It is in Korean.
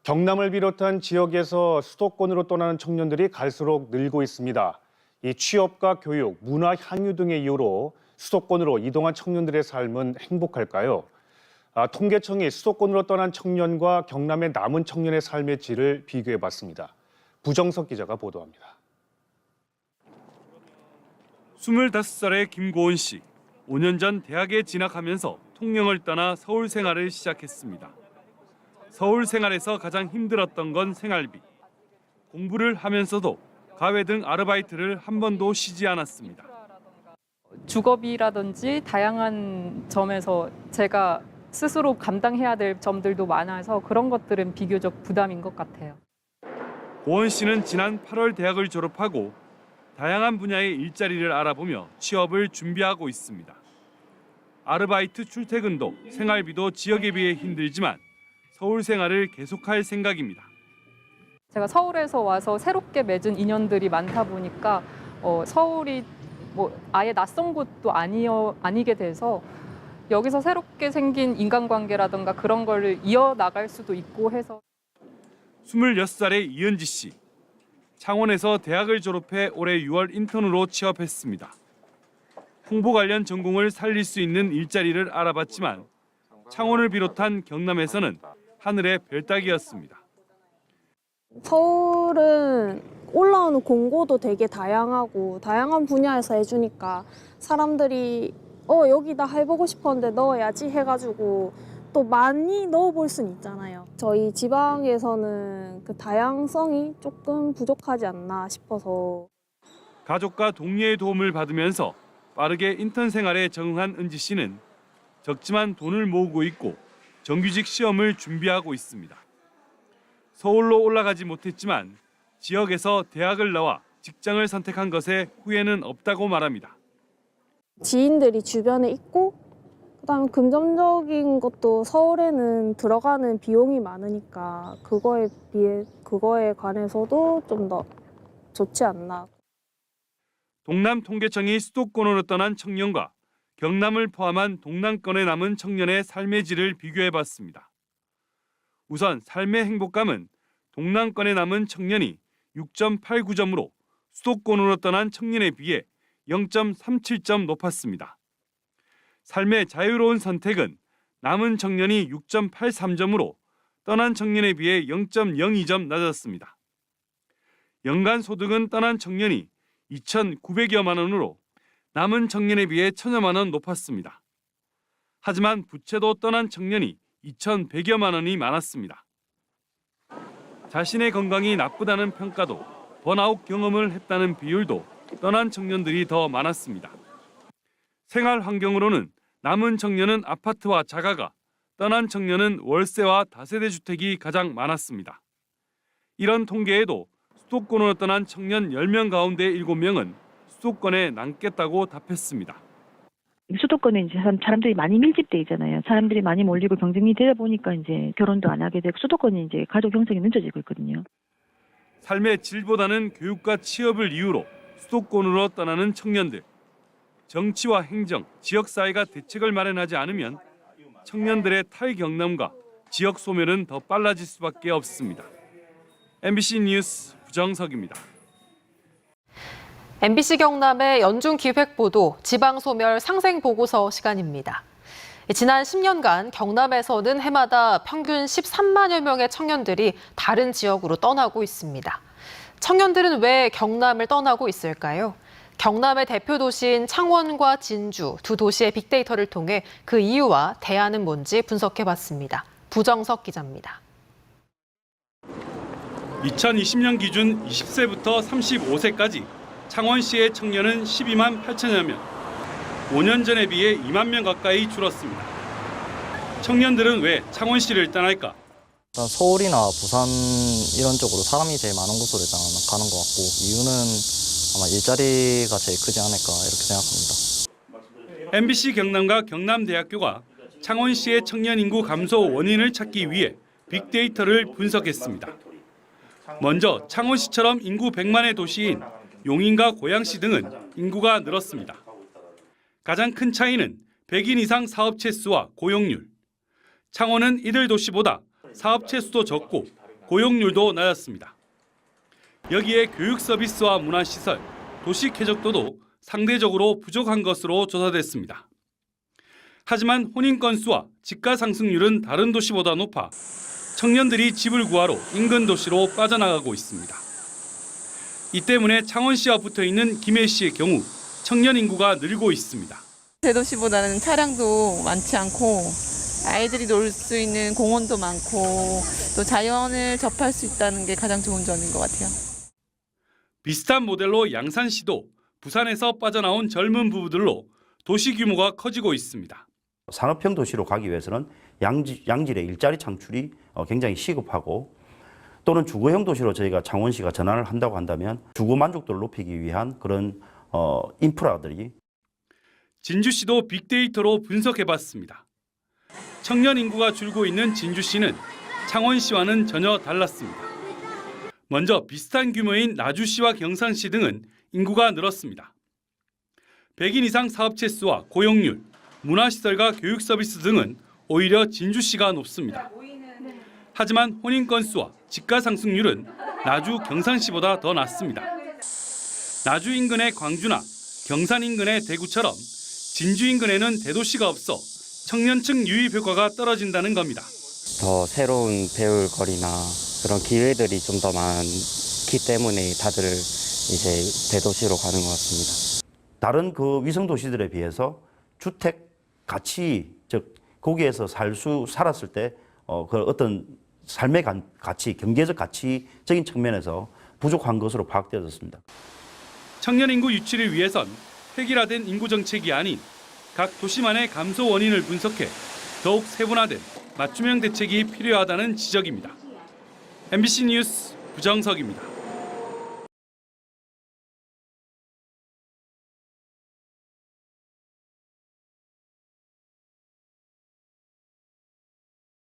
경남을 비롯한 지역에서 수도권으로 떠나는 청년들이 갈수록 늘고 있습니다. 이 취업과 교육, 문화 향유 등의 이유로 수도권으로 이동한 청년들의 삶은 행복할까요? 통계청이 수도권으로 떠난 청년과 경남의 남은 청년의 삶의 질을 비교해봤습니다. 부정석 기자가 보도합니다. 25살의 김고은 씨. 5년 전 대학에 진학하면서 통영을 떠나 서울 생활을 시작했습니다. 서울 생활에서 가장 힘들었던 건 생활비. 공부를 하면서도 가외 등 아르바이트를 한 번도 쉬지 않았습니다. 주거비라든지 다양한 점에서 제가 스스로 감당해야 될 점들도 많아서 그런 것들은 비교적 부담인 것 같아요. 고은 씨는 지난 8월 대학을 졸업하고 다양한 분야의 일자리를 알아보며 취업을 준비하고 있습니다. 아르바이트 출퇴근도 생활비도 지역에 비해 힘들지만 서울 생활을 계속할 생각입니다. 제가 서울에서 와서 새롭게 맺은 인연들이 많다 보니까 서울이 아예 낯선 곳도 아니게 돼서 여기서 새롭게 생긴 인간관계라든가 그런 거를 이어나갈 수도 있고 해서. 26살의 이은지 씨. 창원에서 대학을 졸업해 올해 6월 인턴으로 취업했습니다. 홍보 관련 전공을 살릴 수 있는 일자리를 알아봤지만 창원을 비롯한 경남에서는 하늘의 별따기였습니다. 서울은 올라오는 공고도 되게 다양하고 다양한 분야에서 해주니까 사람들이 여기다 해보고 싶었는데 넣어야지 해가지고 또 많이 넣어볼 수는 있잖아요. 저희 지방에서는 그 다양성이 조금 부족하지 않나 싶어서. 가족과 동료의 도움을 받으면서 빠르게 인턴 생활에 적응한 은지 씨는 적지만 돈을 모으고 있고 정규직 시험을 준비하고 있습니다. 서울로 올라가지 못했지만 지역에서 대학을 나와 직장을 선택한 것에 후회는 없다고 말합니다. 지인들이 주변에 있고 그다음에 금전적인 것도 서울에는 들어가는 비용이 많으니까 그거에 관해서도 좀 더 좋지 않나. 동남통계청이 수도권으로 떠난 청년과 경남을 포함한 동남권에 남은 청년의 삶의 질을 비교해봤습니다. 우선 삶의 행복감은 동남권에 남은 청년이 6.89점으로 수도권으로 떠난 청년에 비해 0.37점 높았습니다. 삶의 자유로운 선택은 남은 청년이 6.83점으로 떠난 청년에 비해 0.02점 낮았습니다. 연간 소득은 떠난 청년이 2,900여만 원으로 남은 청년에 비해 1,000여만 원 높았습니다. 하지만 부채도 떠난 청년이 2,100여만 원이 많았습니다. 자신의 건강이 나쁘다는 평가도 번아웃 경험을 했다는 비율도 떠난 청년들이 더 많았습니다. 생활 환경으로는 남은 청년은 아파트와 자가가, 떠난 청년은 월세와 다세대 주택이 가장 많았습니다. 이런 통계에도 수도권으로 떠난 청년 10명 가운데 7명은 수도권에 남겠다고 답했습니다. 수도권에 이제 사람들이 많이 밀집돼 있잖아요. 사람들이 많이 몰리고 경쟁이 되다 보니까 이제 결혼도 안 하게 되고 수도권이 이제 가족 형성이 늦어지고 있거든요. 삶의 질보다는 교육과 취업을 이유로 수도권으로 떠나는 청년들. 정치와 행정, 지역사회가 대책을 마련하지 않으면 청년들의 탈경남과 지역 소멸은 더 빨라질 수밖에 없습니다. MBC 뉴스 부정석입니다. MBC 경남의 연중기획보도 지방소멸 상생보고서 시간입니다. 지난 10년간 경남에서는 해마다 평균 13만여 명의 청년들이 다른 지역으로 떠나고 있습니다. 청년들은 왜 경남을 떠나고 있을까요? 경남의 대표 도시인 창원과 진주 두 도시의 빅데이터를 통해 그 이유와 대안은 뭔지 분석해봤습니다. 부정석 기자입니다. 2020년 기준 20세부터 35세까지 창원시의 청년은 12만 8천여 명. 5년 전에 비해 2만 명 가까이 줄었습니다. 청년들은 왜 창원시를 떠날까? 일단 서울이나 부산 이런 쪽으로 사람이 제일 많은 곳으로 일단 가는 것 같고 이유는 아마 일자리가 제일 크지 않을까 이렇게 생각합니다. MBC 경남과 경남대학교가 창원시의 청년 인구 감소 원인을 찾기 위해 빅데이터를 분석했습니다. 먼저 창원시처럼 인구 100만의 도시인 용인과 고양시 등은 인구가 늘었습니다. 가장 큰 차이는 100인 이상 사업체 수와 고용률. 창원은 이들 도시보다 사업체 수도 적고 고용률도 낮았습니다. 여기에 교육 서비스와 문화시설, 도시 쾌적도도 상대적으로 부족한 것으로 조사됐습니다. 하지만 혼인 건수와 집가 상승률은 다른 도시보다 높아 청년들이 집을 구하러 인근 도시로 빠져나가고 있습니다. 이 때문에 창원시와 붙어있는 김해시의 경우 청년 인구가 늘고 있습니다. 대도시보다는 차량도 많지 않고 아이들이 놀 수 있는 공원도 많고 또 자연을 접할 수 있다는 게 가장 좋은 점인 것 같아요. 비슷한 모델로 양산시도 부산에서 빠져나온 젊은 부부들로 도시 규모가 커지고 있습니다. 산업형 도시로 가기 위해서는 양질의 일자리 창출이 굉장히 시급하고 또는 주거형 도시로 저희가 창원시가 전환을 한다고 한다면 주거 만족도를 높이기 위한 그런 인프라들이 진주시도 빅데이터로 분석해봤습니다. 청년 인구가 줄고 있는 진주시는 창원시와는 전혀 달랐습니다. 먼저 비슷한 규모인 나주시와 경산시 등은 인구가 늘었습니다. 100인 이상 사업체 수와 고용률, 문화시설과 교육 서비스 등은 오히려 진주시가 높습니다. 하지만 혼인 건수와 집가 상승률은 나주, 경산시보다 더 낮습니다. 나주 인근의 광주나 경산 인근의 대구처럼 진주 인근에는 대도시가 없어 청년층 유입 효과가 떨어진다는 겁니다. 더 새로운 배울 거리나 그런 기회들이 좀 더 많기 때문에 다들 이제 대도시로 가는 것 같습니다. 다른 그 위성 도시들에 비해서 주택 가치, 즉 거기에서 살았을 때 그 어떤 삶의 가치, 경제적 가치적인 측면에서 부족한 것으로 파악되었습니다. 청년 인구 유치를 위해선 획일화된 인구 정책이 아닌 각 도시만의 감소 원인을 분석해 더욱 세분화된 맞춤형 대책이 필요하다는 지적입니다. MBC 뉴스 부정석입니다.